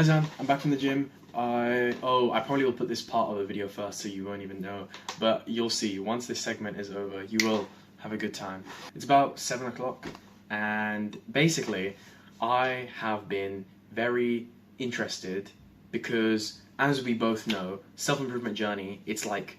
Hi Zan, I'm back from the gym. I probably will put this part of the video first so you won't even know, but you'll see once this segment is over, you will have a good time. It's about 7 o'clock, and basically, I have been very interested because, as we both know, self-improvement journey, it's like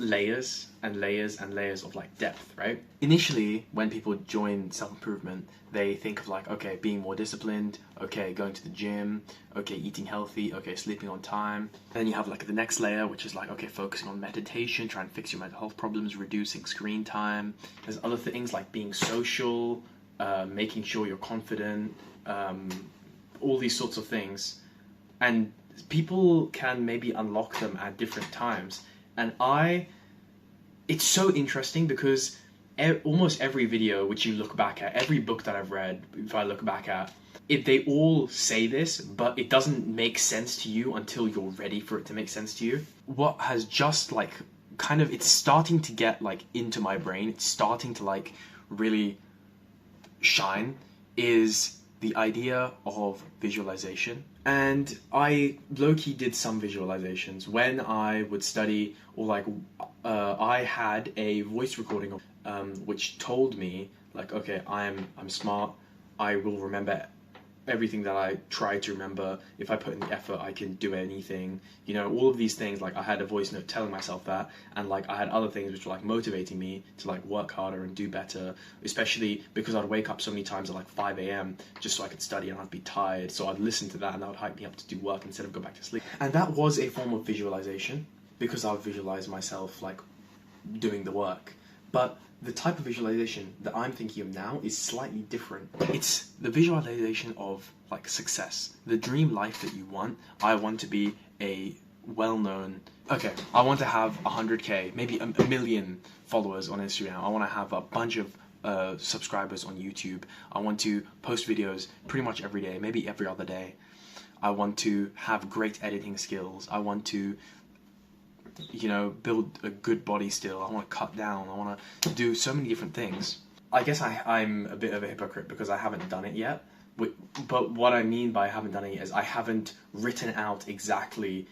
layers and layers and layers of like depth, right? Initially, when people join self-improvement, they think of like, okay, being more disciplined, okay, going to the gym, okay, eating healthy, okay, sleeping on time. And then you have like the next layer, which is like, okay, focusing on meditation, trying to fix your mental health problems, reducing screen time. There's other things like being social, making sure you're confident, all these sorts of things. And people can maybe unlock them at different times. And it's so interesting because almost every video which you look back at, every book that I've read, if I look back at, they all say this, but it doesn't make sense to you until you're ready for it to make sense to you. What has just like, it's starting to get like into my brain, it's starting to like really shine, is the idea of visualization. And I low-key did some visualizations when I would study, or like I had a voice recording of, which told me like, okay, I'm smart, I will remember everything that I try to remember. If I put in the effort, I can do anything. You know, all of these things, like I had a voice note telling myself that, and like I had other things which were like motivating me to like work harder and do better, especially because I'd wake up so many times at like 5 a.m. just so I could study and I'd be tired. So I'd listen to that and that would hype me up to do work instead of go back to sleep. And that was a form of visualization because I would visualize myself like doing the work. But the type of visualization that I'm thinking of now is slightly different. It's the visualization of like success, the dream life that you want. I want to be a well-known, okay, I want to have 100k, maybe a million followers on Instagram. I want to have a bunch of subscribers on YouTube. I want to post videos pretty much every day, maybe every other day. I want to have great editing skills. I want to build a good body still. I want to cut down. I want to do so many different things. I guess I'm a bit of a hypocrite because I haven't done it yet. But what I mean by I haven't done it yet is I haven't written out exactly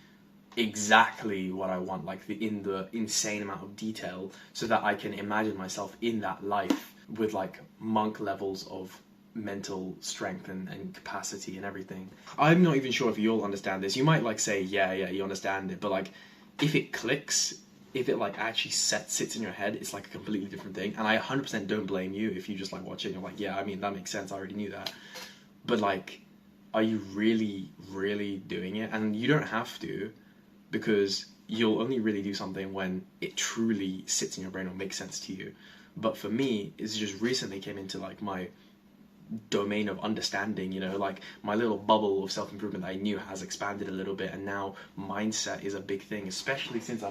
what I want, like in the insane amount of detail, so that I can imagine myself in that life with like monk levels of mental strength and capacity and everything. I'm not even sure if you'll understand this. You might like say, yeah, you understand it, but like, if it clicks, if it like actually sits in your head, it's like a completely different thing. And I 100% don't blame you if you just like watch it and you're like, yeah, I mean, that makes sense, I already knew that. But like, are you really, really doing it? And you don't have to, because you'll only really do something when it truly sits in your brain or makes sense to you. But for me, it's just recently came into like my domain of understanding, like my little bubble of self-improvement that I knew has expanded a little bit, and now mindset is a big thing, especially since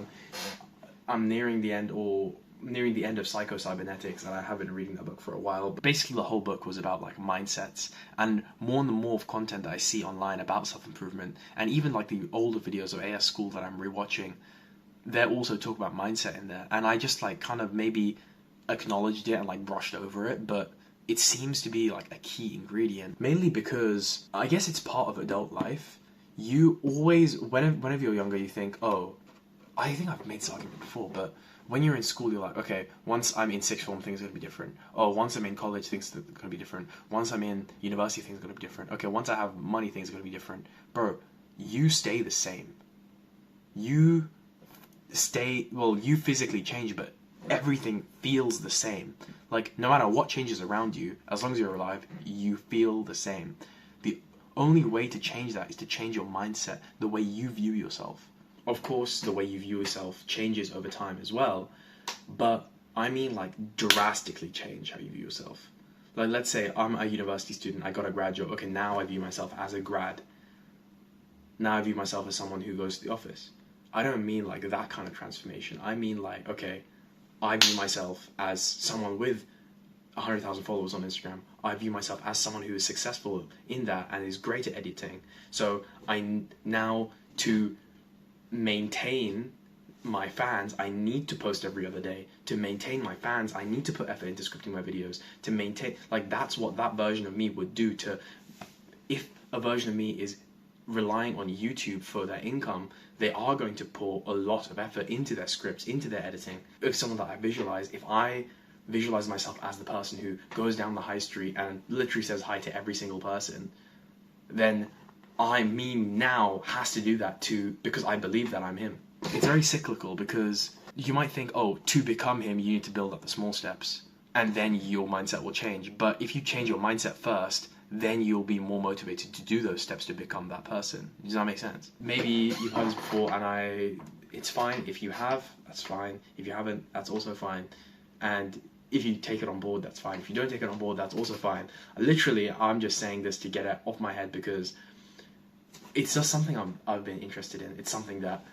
I'm nearing the end of Psycho-Cybernetics, and I have been reading that book for a while. But basically the whole book was about like mindsets, and more of content that I see online about self-improvement, and even like the older videos of AS School that I'm rewatching, they're also talk about mindset in there, and I just like kind of maybe acknowledged it and like brushed over it, but it seems to be like a key ingredient, mainly because I guess it's part of adult life. You always, whenever you're younger, you think, oh, I think I've made this argument before, but when you're in school, you're like, okay, once I'm in sixth form, things are going to be different. Oh, once I'm in college, things are going to be different. Once I'm in university, things are going to be different. Okay, once I have money, things are going to be different. Bro, you stay the same. You physically change, but everything feels the same. Like, no matter what changes around you, as long as you're alive, you feel the same. The only way to change that is to change your mindset, the way you view yourself. Of course, the way you view yourself changes over time as well, but I mean like drastically change how you view yourself. Like, let's say I'm a university student, I got a grad job. Okay, now I view myself as a grad. Now I view myself as someone who goes to the office. I don't mean like that kind of transformation. I mean like, okay, I view myself as someone with 100,000 followers on Instagram. I view myself as someone who is successful in that and is great at editing. So now to maintain my fans, I need to post every other day. To maintain my fans, I need to put effort into scripting my videos. To maintain, like, that's what that version of me would do. If a version of me is relying on YouTube for their income, they are going to pour a lot of effort into their scripts, into their editing. If someone that I visualize, if I visualize myself as the person who goes down the high street and literally says hi to every single person, then me now has to do that too, because I believe that I'm him. It's very cyclical, because you might think, oh, to become him, you need to build up the small steps, and then your mindset will change. But if you change your mindset first, then you'll be more motivated to do those steps to become that person. Does that make sense? Maybe you've heard this before, and it's fine. If you have, that's fine. If you haven't, that's also fine. And if you take it on board, that's fine. If you don't take it on board, that's also fine. Literally, I'm just saying this to get it off my head, because it's just something I've been interested in. It's something that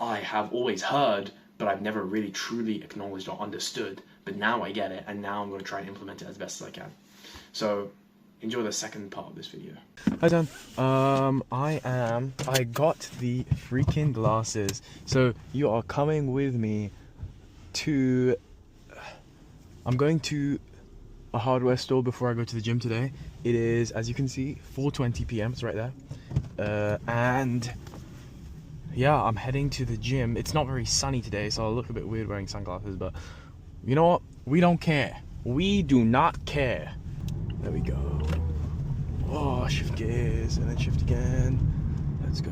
I have always heard, but I've never really truly acknowledged or understood. But now I get it, and now I'm going to try and implement it as best as I can. So enjoy the second part of this video. Hi Dan. I got the freaking glasses. So you are coming with me to... I'm going to a hardware store before I go to the gym today. It is, as you can see, 4:20 p.m. It's right there. And yeah, I'm heading to the gym. It's not very sunny today, so I'll look a bit weird wearing sunglasses, but you know what? We don't care. We do not care. There we go. Oh, shift gears and then shift again. Let's go.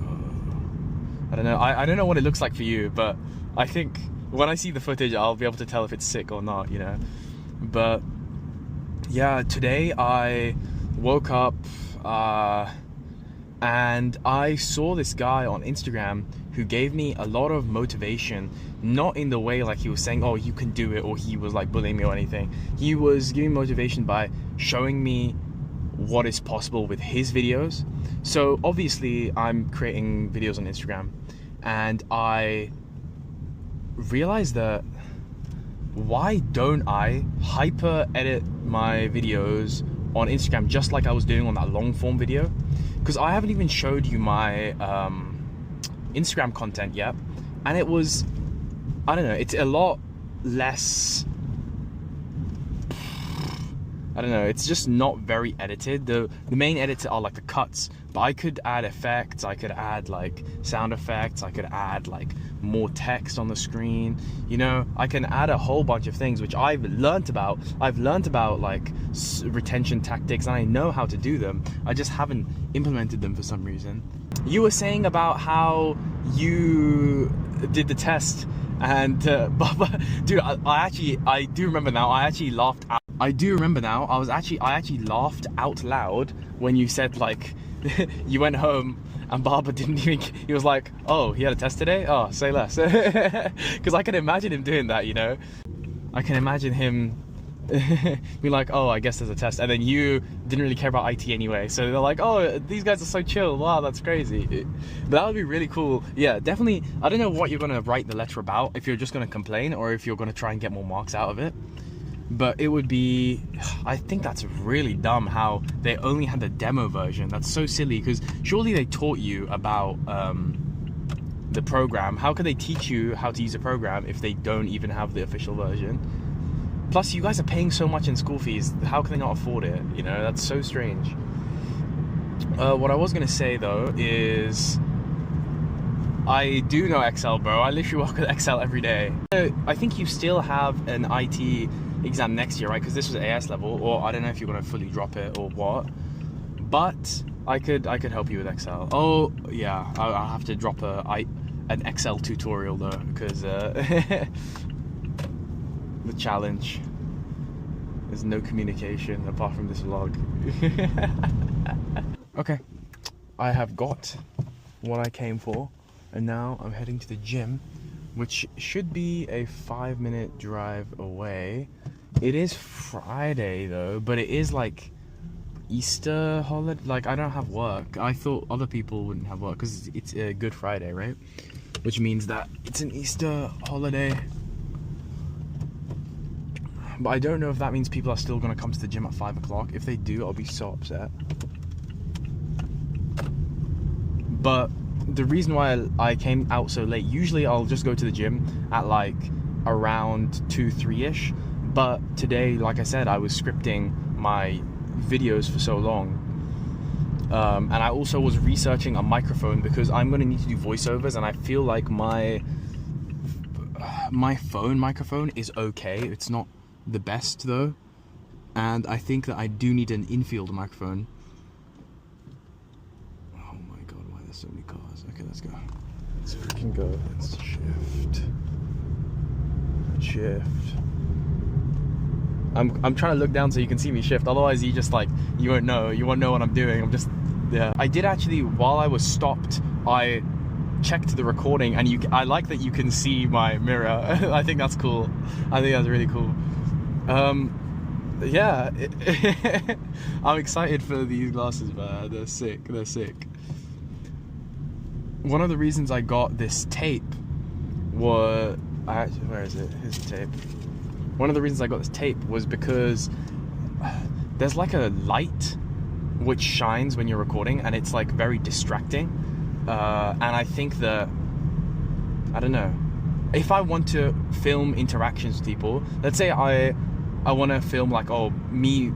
I don't know. I don't know what it looks like for you, but I think when I see the footage, I'll be able to tell if it's sick or not, you know. But yeah, today I woke up and I saw this guy on Instagram who gave me a lot of motivation, not in the way like he was saying, oh, you can do it, or he was like bullying me or anything. He was giving motivation by showing me what is possible with his videos. So obviously I'm creating videos on Instagram, and I realized that why don't I hyper edit my videos on Instagram just like I was doing on that long form video? Because I haven't even showed you my Instagram content yet, and it was, I don't know, it's a lot less, I don't know, it's just not very edited. The main edits are like the cuts, but I could add effects, I could add like sound effects, I could add like more text on the screen, you know, I can add a whole bunch of things which I've learned about like retention tactics, and I know how to do them. I just haven't implemented them for some reason. You were saying about how you did the test, and Baba, dude, I do remember now. I actually laughed out. I do remember now. I actually laughed out loud when you said like you went home and Baba didn't even. He was like, "Oh, he had a test today. Oh, say less." Because I can imagine him doing that. You know, I can imagine him be like, oh, I guess there's a test, and then you didn't really care about IT anyway, so they're like, oh, these guys are so chill, wow, that's crazy. But that would be really cool. Yeah, definitely. I don't know what you're gonna write the letter about, if you're just gonna complain or if you're gonna try and get more marks out of it. But it would be, I think that's really dumb how they only had the demo version. That's so silly, because surely they taught you about the program. How could they teach you how to use a program if they don't even have the official version? Plus, you guys are paying so much in school fees. How can they not afford it? You know, that's so strange. What I was going to say, though, is I do know Excel, bro. I literally work with Excel every day. I think you still have an IT exam next year, right? Because this was AS level, or I don't know if you're going to fully drop it or what. But I could help you with Excel. Oh, yeah. I'll have to drop an Excel tutorial, though, because... the challenge. There's no communication apart from this vlog. Okay, I have got what I came for, and now I'm heading to the gym, which should be a 5-minute drive away. It is Friday though, but it is like Easter holiday. Like, I don't have work. I thought other people wouldn't have work because it's a Good Friday, right? Which means that it's an Easter holiday. But I don't know if that means people are still going to come to the gym at 5 o'clock. If they do, I'll be so upset. But the reason why I came out so late, usually I'll just go to the gym at like around 2, 3-ish. But today, like I said, I was scripting my videos for so long. And I also was researching a microphone because I'm going to need to do voiceovers, and I feel like my phone microphone is okay. It's not the best though, and I think that I do need an infield microphone. Oh my god, why are there so many cars? Okay, let's go. Let's freaking go. Let's shift. I'm trying to look down so you can see me shift. Otherwise, you won't know what I'm doing. Yeah. I did actually, while I was stopped, I checked the recording, and I like that you can see my mirror. I think that's cool. I think that's really cool. Yeah. I'm excited for these glasses, man. They're sick. One of the reasons I got this tape was... where is it? Here's the tape. One of the reasons I got this tape was because there's like a light which shines when you're recording, and it's like very distracting. And I think that, I don't know, if I want to film interactions with people, let's say I want to film like, me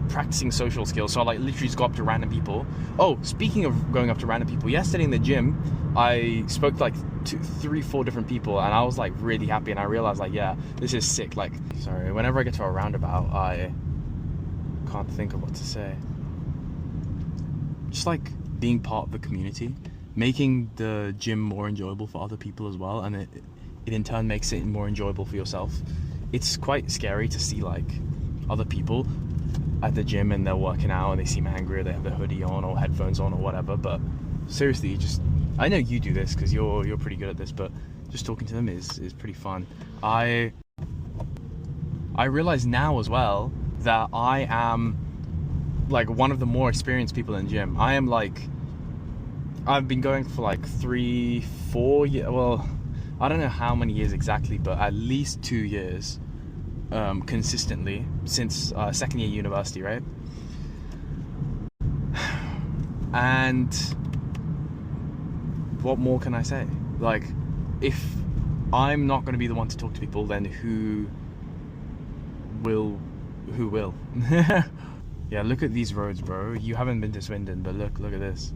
practicing social skills, so I like literally just go up to random people. Oh, speaking of going up to random people, yesterday in the gym I spoke to like 3-4 different people, and I was like really happy, and I realized like, yeah, this is sick. Like, sorry, whenever I get to a roundabout I can't think of what to say. Just like being part of the community, making the gym more enjoyable for other people as well, and it in turn makes it more enjoyable for yourself. It's quite scary to see like other people at the gym and they're working out and they seem angry, or they have their hoodie on or headphones on or whatever, but seriously, I know you do this because you're pretty good at this, but just talking to them is pretty fun. I realize now as well that I am like one of the more experienced people in the gym. I've been going for like 3-4 years, well, I don't know how many years exactly, but at least 2 years consistently since second year university, right? And what more can I say? Like, if I'm not going to be the one to talk to people, then who will? Yeah, look at these roads, bro. You haven't been to Swindon, but look at this.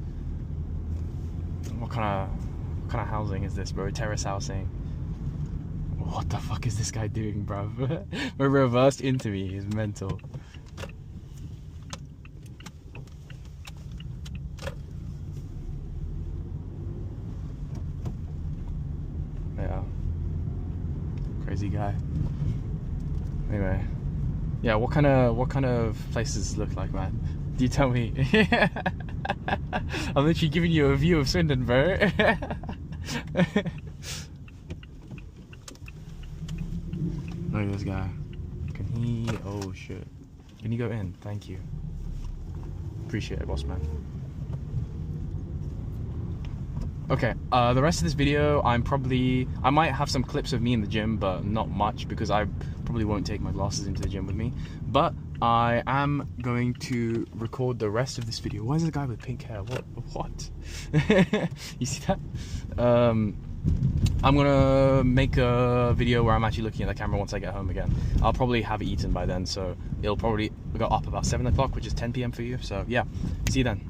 What kind of housing is this, bro? Terrace housing. What the fuck is this guy doing, bro? We're reversed into me. He's mental. Yeah. Crazy guy. Anyway. Yeah, what kind of places look like, man? Do you tell me? I'm literally giving you a view of Swindon, bro. Look at this guy. Can he... Oh, shit. Can you go in? Thank you. Appreciate it, boss man. Okay, the rest of this video, I might have some clips of me in the gym, but not much, because I probably won't take my glasses into the gym with me. But I am going to record the rest of this video. Why is there a guy with pink hair? What? You see that? I'm gonna make a video where I'm actually looking at the camera once I get home again. I'll probably have eaten by then, so it'll probably go up about 7 o'clock, which is 10 PM for you. So yeah, see you then.